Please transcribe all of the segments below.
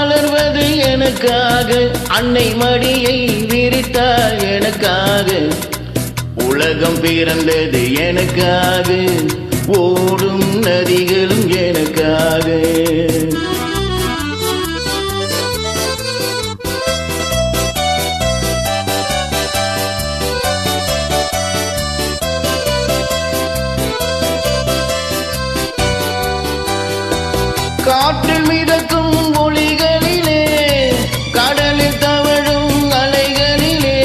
மலர்வது எனக்காக, அன்னை மடியை விரித்தார் எனக்காக. உலகம் பிறந்தது எனக்காக, ஓடும் நதிகளும் எனக்காக. காற்றில் மிதக்கும் ஒளிகளிலே, கடலில் தவழும் அலைகளிலே,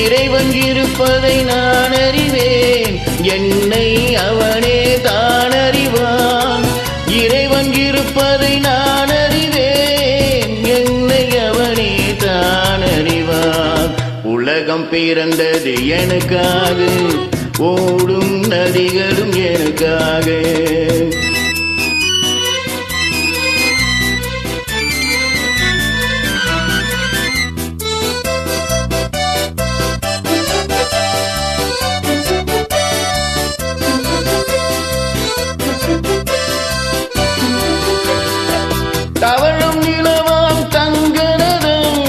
இறைவன் இருப்பதை நான் அறிவேன், என்னை அவனே தான் அறிவான். இறைவன் இருப்பதை நான் அறிவேன், என்னை அவனே தான் அறிவான். உலகம் பிறந்தது எனக்காக, ஓடும் நதிகளும் எனக்காக. தவழும் நிலவாம் தங்கரதம்,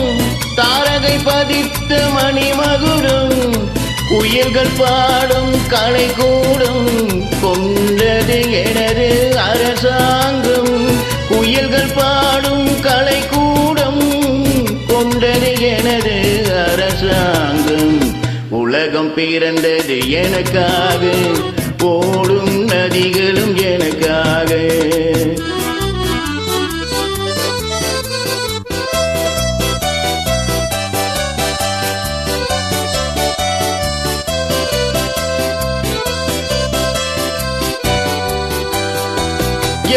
தாரகை பதித்த மணிமகுடம், குயில்கள் பாடும் கலைக்கூடம், கொண்டது எனது அரசாங்கம். குயில்கள் பாடும் கலைக்கூடம், கொண்டது எனது அரசாங்கம். உலகம் பிறந்தது எனக்காக, ஓடும் நதிகளும் எனக்காக.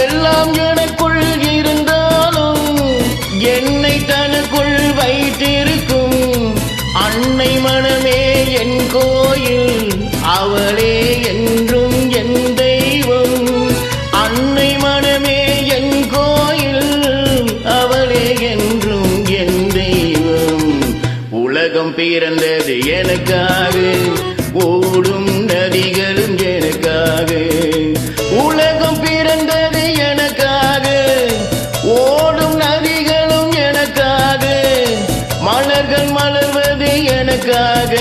எல்லாம் எனக்குள் இருந்தாலும் என்னை தனக்குள் வைத்திருக்கும் அன்னை மனமே என் கோயில், அவளே என்றும் என் தெய்வம். அன்னை மனமே என் கோயில், அவளே என்றும் என் தெய்வம். உலகம் பிறந்தது எனக்காக, ஓடும் நதிகளும் எனக்காக. உலகம் பிறந்தது எனக்காக, ஓடும் நதிகளும் எனக்காக. மலர்கள் மலர்வது எனக்காக,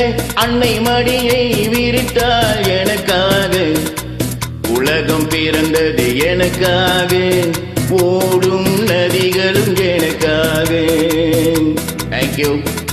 அன்னை மடியை விரித்தார் எனக்காக. உலகம் பிறந்தது எனக்காக, ஓடும் நதிகளும் எனக்காக. Thank you.